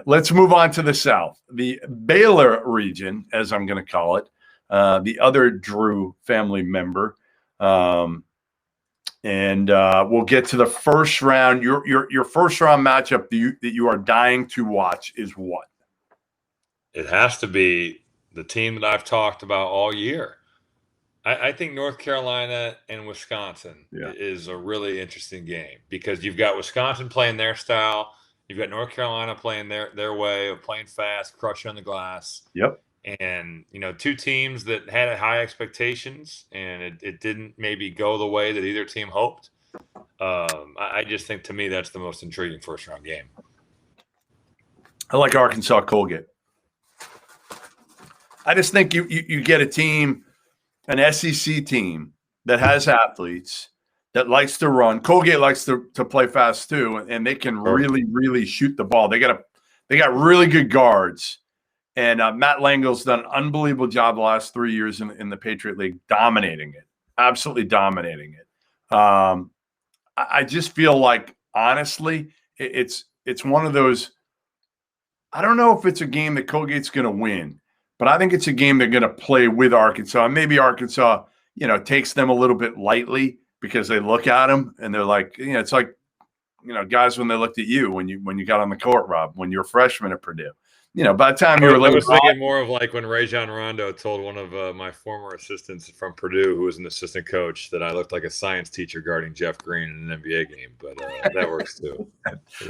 let's move on to the South. The Baylor region, as I'm going to call it, the other Drew family member. And we'll get to the first round. Your first round matchup that you are dying to watch is what? It has to be the team that I've talked about all year. I think North Carolina and Wisconsin is a really interesting game because you've got Wisconsin playing their style. You've got North Carolina playing their way of playing fast, crushing on the glass. Yep. And, two teams that had high expectations, and it didn't maybe go the way that either team hoped. I just think, to me, that's the most intriguing first-round game. I like Arkansas Colgate. I just think you get a team, an SEC team that has athletes, that likes to run. Colgate likes to play fast too, and they can really, really shoot the ball. They got really good guards, and Matt Langell's done an unbelievable job the last 3 years in the Patriot League, dominating it, absolutely dominating it. I just feel like, honestly, it's one of those. I don't know if it's a game that Colgate's going to win, but I think it's a game they're going to play with Arkansas. And maybe Arkansas, takes them a little bit lightly because they look at them and they're like, it's like, guys when they looked at you when you got on the court, Rob, when you were a freshman at Purdue. By the time you were I was thinking more of like when Rajon Rondo told one of my former assistants from Purdue, who was an assistant coach, that I looked like a science teacher guarding Jeff Green in an NBA game. But that works too.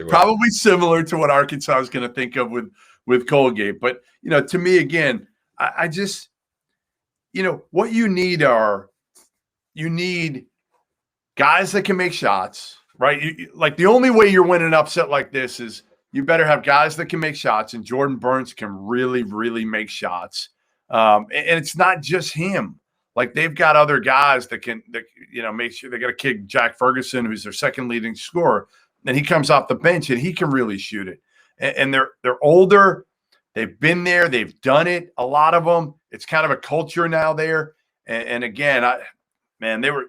Probably similar to what Arkansas is going to think of with Colgate. But, to me, again, I just, what you need guys that can make shots, right? Like the only way you're winning an upset like this is you better have guys that can make shots, and Jordan Burns can really, really make shots. And it's not just him. Like they've got other guys that make sure. They got a kid, Jack Ferguson, who's their second leading scorer, and he comes off the bench and he can really shoot it. And they're older. They've been there. They've done it. A lot of them. It's kind of a culture now there. And again, they were.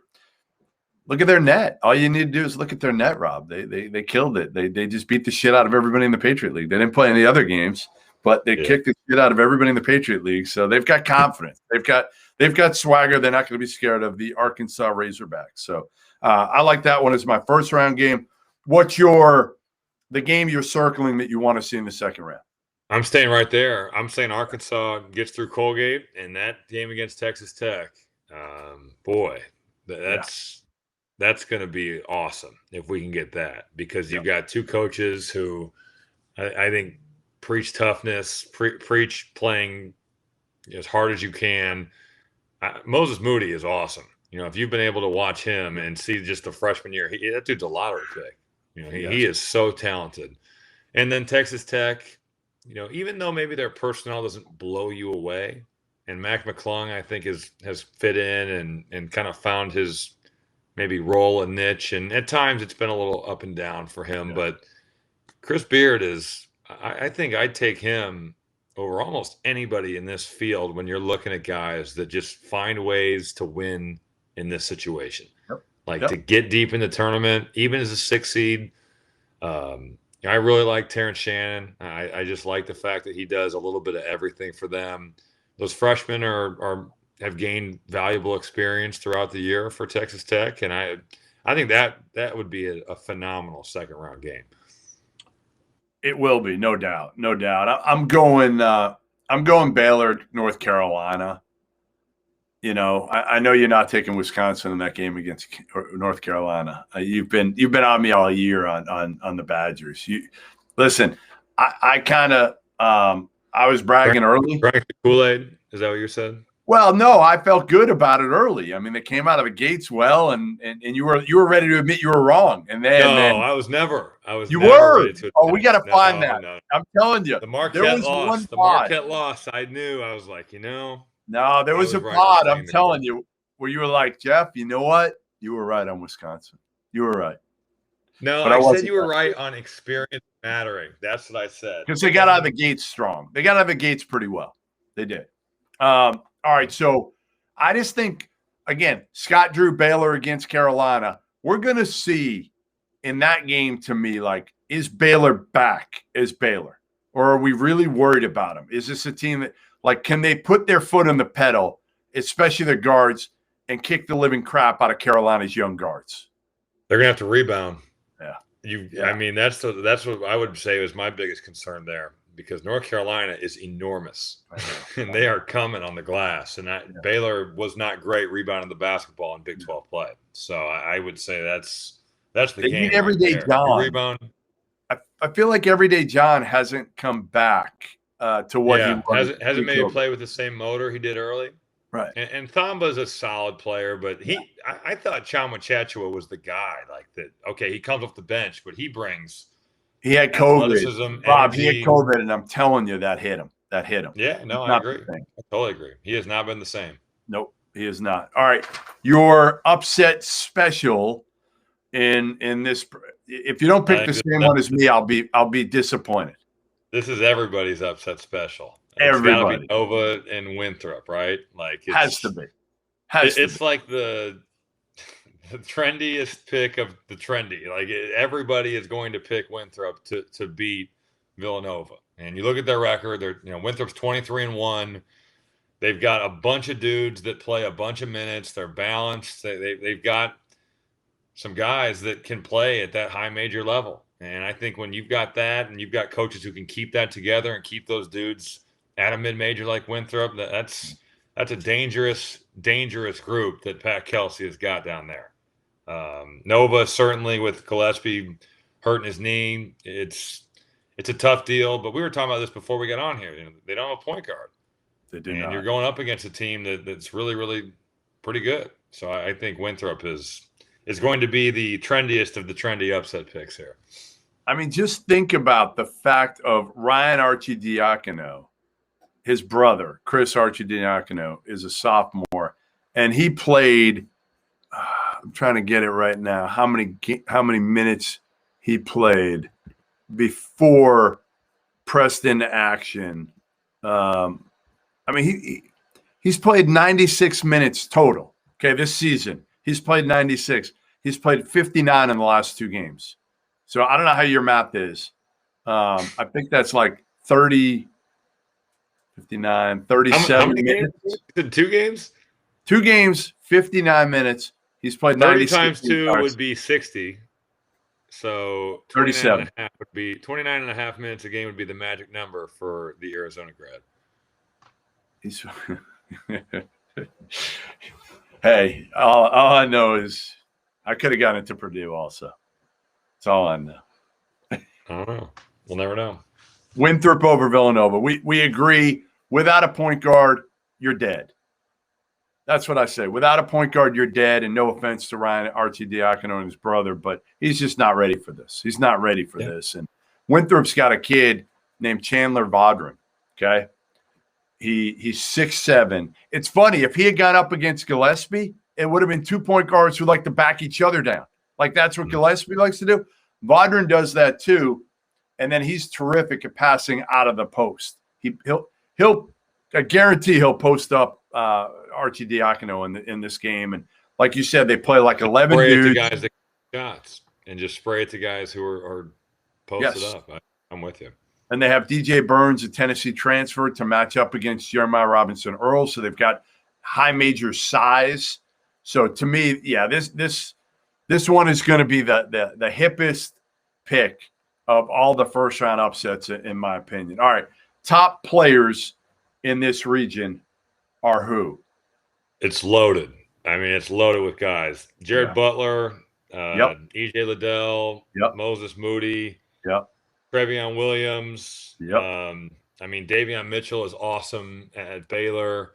Look at their net. All you need to do is look at their net, Rob. They killed it. They just beat the shit out of everybody in the Patriot League. They didn't play any other games, but they kicked the shit out of everybody in the Patriot League. So they've got confidence. They've got swagger. They're not going to be scared of the Arkansas Razorbacks. So I like that one as my first round game. What's the game you're circling that you want to see in the second round? I'm staying right there. I'm saying Arkansas gets through Colgate, and that game against Texas Tech. That's going to be awesome if we can get that, because you've got two coaches who I think preach toughness, preach playing as hard as you can. Moses Moody is awesome. If you've been able to watch him and see just the freshman year, that dude's a lottery pick. He is so talented. And then Texas Tech, even though maybe their personnel doesn't blow you away, and Mac McClung, I think, has fit in and kind of found his maybe role and niche, and at times it's been a little up and down for him. But Chris Beard I think I'd take him over almost anybody in this field when you're looking at guys that just find ways to win in this situation. To get deep in the tournament, even as a 6 seed. I really like Terrence Shannon. I just like the fact that he does a little bit of everything for them. Those freshmen have gained valuable experience throughout the year for Texas Tech, and I think that would be a phenomenal second round game. It will be, no doubt. I'm going Baylor, North Carolina. I know you're not taking Wisconsin in that game against North Carolina. You've been on me all year on the Badgers. Listen, I kind of I was bragging early. Bragging Kool-Aid, is that what you said? Well, no, I felt good about it early. I mean, they came out of the gates well, and you were ready to admit you were wrong. And then I was never. You were. We got to find that. No. I'm telling you, the Marquette loss. The Marquette loss. I knew. I was like, No, there was a pod. I'm telling you, where you were like, Jeff, you know what? You were right on Wisconsin. You were right. No, I said you were right on experience mattering. That's what I said. Because they got out of the gates strong. They got out of the gates pretty well. They did. All right, so I just think, again, Scott Drew Baylor against Carolina, we're going to see in that game, to me, like, is Baylor back as Baylor? or are we really worried about them? Is this a team that, like, can they put their foot on the pedal, especially the guards, and kick the living crap out of Carolina's young guards? They're gonna have to rebound. Yeah. I mean, that's what I would say was my biggest concern there, because North Carolina is enormous, and they are coming on the glass. And Baylor was not great rebounding the basketball in Big 12 play. So I would say that's the game. Need Everyday right John. Rebound. I feel like Everyday John hasn't come back to what he was. Hasn't maybe played with the same motor he did early. Right. And Thamba's a solid player, but I thought Chama Chachua was the guy, like that. Okay, he comes off the bench, but he brings. He had COVID. Bob, he had COVID, and I'm telling you, that hit him. Yeah, no, I agree. I totally agree. He has not been the same. Nope, he is not. All right, your upset special in this. If you don't pick the same one as me, I'll be disappointed. This is everybody's upset special. Everybody. It's gotta be Nova and Winthrop, right? Like it has to be. It's like the trendiest pick of the trendy. Like everybody is going to pick Winthrop to beat Villanova. And you look at their record. Winthrop's 23-1. They've got a bunch of dudes that play a bunch of minutes. They're balanced. They've got some guys that can play at that high major level. And I think when you've got that, and you've got coaches who can keep that together and keep those dudes at a mid-major like Winthrop, that's a dangerous group that Pat Kelsey has got down there. Nova, certainly with Gillespie hurting his knee, it's a tough deal. But we were talking about this before we got on here. They don't have a point guard. They do not. And you're going up against a team that's really, really pretty good. So I think Winthrop is going to be the trendiest of the trendy upset picks here. I mean, just think about the fact of Ryan Arcidiacono. His brother, Chris Arcidiacono, is a sophomore, and he played. I'm trying to get it right now. How many minutes he played before pressed into action? I mean, he's played 96 minutes total. Okay, this season he's played 96. He's played 59 in the last 2 games. So I don't know how your math is. I think that's like 30, 59, 37 how many minutes. Games? 2 games? 2 games, 59 minutes. He's played 30 times 2 would be 60. So 37 and a half would be 29 and a half minutes a game would be the magic number for the Arizona grad. Hey, all I know is I could have gotten into Purdue also. That's all I know. I don't know. We'll never know. Winthrop over Villanova. We agree. Without a point guard, you're dead. That's what I say. Without a point guard, you're dead. And no offense to Ryan Arcidiacono and his brother, but he's just not ready for this. He's not ready for this. And Winthrop's got a kid named Chandler Vaudrin. Okay. He's 6'7". It's funny. If he had gone up against Gillespie, it would have been 2 point guards who like to back each other down. Like that's what Gillespie likes to do. Vaudrin does that too. And then he's terrific at passing out of the post. He'll I guarantee he'll post up Arcidiacono in this game. And like you said, they play like 11 dudes. To guys that shots and just spray it to guys who are posted up. I'm with you. And they have DJ Burns, a Tennessee transfer, to match up against Jeremiah Robinson Earl. So they've got high major size. So to me, yeah, this one is going to be the hippest pick of all the first round upsets, in my opinion. All right, top players in this region are who? It's loaded. I mean, it's loaded with guys. Jared Butler, E.J. Liddell, Moses Moody, Trevion Williams. I mean, Davion Mitchell is awesome at Baylor.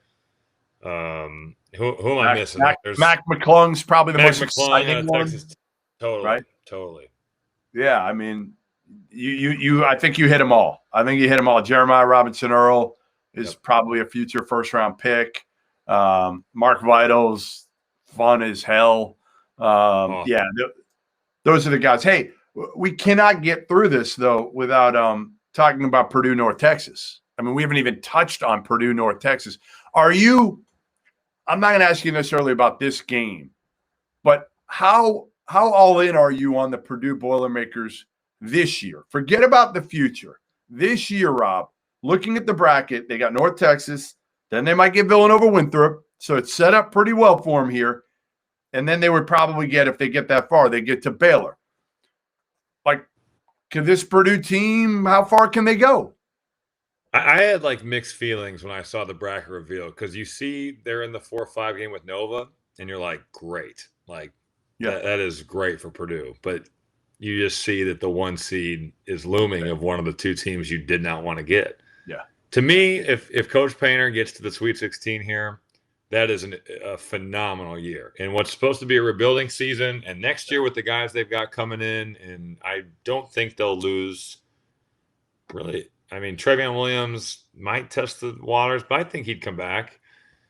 Who am I missing? Mac McClung's probably the most exciting one. Texas. Totally, right? Totally. Yeah, I mean, I think you hit them all. I think you hit them all. Jeremiah Robinson Earl is probably a future first round pick. Mark Vital's fun as hell. Yeah, those are the guys. Hey, we cannot get through this though without talking about Purdue North Texas. I mean, we haven't even touched on Purdue North Texas. I'm not going to ask you necessarily about this game, but how all in are you on the Purdue Boilermakers this year? Forget about the future. this year, Rob, looking at the bracket, they got North Texas, then they might get Villanova Winthrop. So it's set up pretty well for them here. And then they would probably get, if they get that far, they get to Baylor. Like, can this Purdue team, how far can they go? I had like mixed feelings when I saw the bracket reveal because you see they're in the 4-5 game with Nova, and you're like, great. Like, that is great for Purdue. But you just see that the 1 seed is looming of one of the 2 teams you did not want to get. Yeah. To me, if Coach Painter gets to the Sweet 16 here, that is a phenomenal year. And what's supposed to be a rebuilding season, and next year with the guys they've got coming in, and I don't think they'll lose really. I mean, Trevion Williams might test the waters, but I think he'd come back.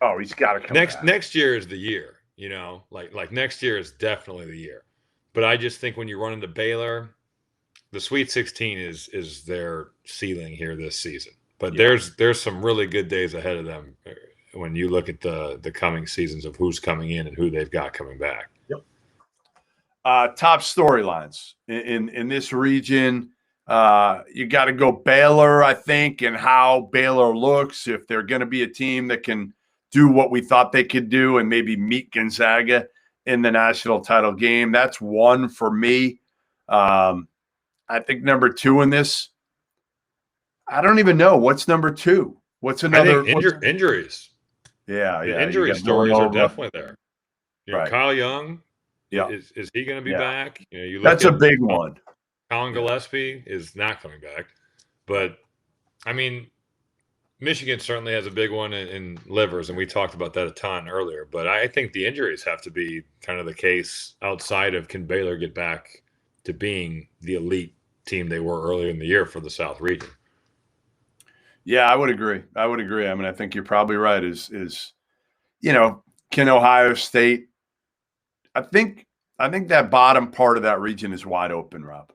Oh, he's got to come back. Next year is the year, you know, like next year is definitely the year. But I just think when you run into Baylor, the Sweet 16 is their ceiling here this season. But there's some really good days ahead of them when you look at the coming seasons of who's coming in and who they've got coming back. Yep. Top storylines in this region. You got to go Baylor, I think, and how Baylor looks. If they're going to be a team that can do what we thought they could do and maybe meet Gonzaga in the national title game. That's one for me. I think number 2 in this, I don't even know. What's number 2? What's another? Injuries. Yeah. The injury stories are definitely there. You know, right. Kyle Young, yeah, is he going to be back? You know, that's a big one. Colin Gillespie is not coming back. But, I mean, Michigan certainly has a big one in Livers, and we talked about that a ton earlier. But I think the injuries have to be kind of the case outside of can Baylor get back to being the elite team they were earlier in the year for the South region. Yeah, I would agree. I mean, I think you're probably right. Is you know, can Ohio State? I think that bottom part of that region is wide open, Rob.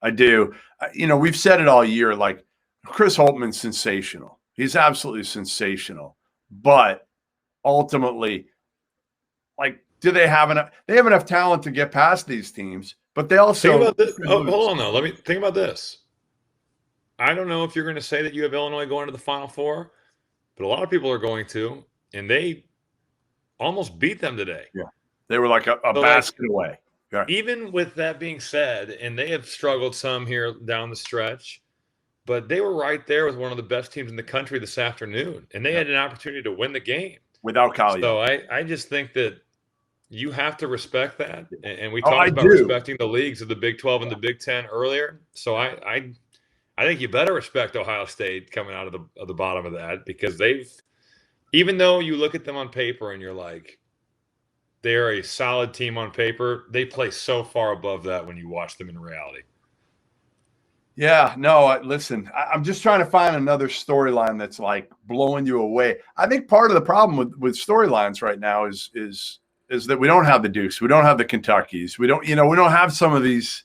I do. You know, we've said it all year. Like Chris Holtman's sensational. He's absolutely sensational. But ultimately, like, do they have enough? They have enough talent to get past these teams. But they also think about this. Hold on, though. Let me think about this. I don't know if you're going to say that you have Illinois going to the Final Four, but a lot of people are going to, and they almost beat them today. Yeah, they were like a basket away. Yeah. Even with that being said, and they have struggled some here down the stretch, but they were right there with one of the best teams in the country this afternoon, and they had an opportunity to win the game without Kyle. So I just think that you have to respect that, and we talked about respecting the leagues of the Big 12 and the Big 10 earlier. So I think you better respect Ohio State coming out of the bottom of that, because even though you look at them on paper and you're like, they're a solid team on paper, they play so far above that when you watch them in reality. Yeah, no, listen, I'm just trying to find another storyline that's like blowing you away. I think part of the problem with storylines right now is that we don't have the Dukes, we don't have the Kentuckys, we don't have some of these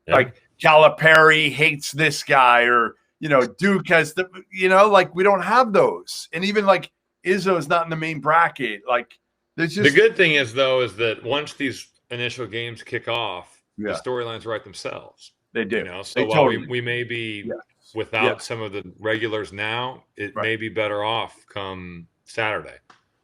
like Calipari hates this guy, or Duke has like we don't have those, and even like Izzo's not in the main bracket. Like there's just the good thing is that once these initial games kick off, the storylines write themselves. They do. So while we may be without some of the regulars now, it may be better off come Saturday.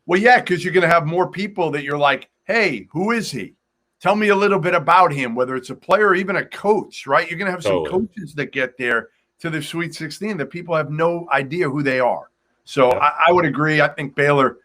Well, yeah, because you're going to have more people that you're like, hey, who is he? Tell me a little bit about him, whether it's a player or even a coach, right? You're going to have some coaches that get there to the Sweet 16 that people have no idea who they are. So I would agree. I think Baylor,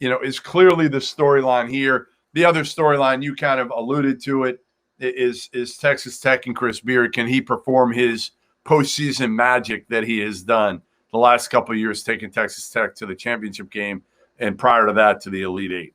is clearly the storyline here. The other storyline, you kind of alluded to it, is Texas Tech and Chris Beard. Can he perform his postseason magic that he has done the last couple of years, taking Texas Tech to the championship game and prior to that to the Elite Eight?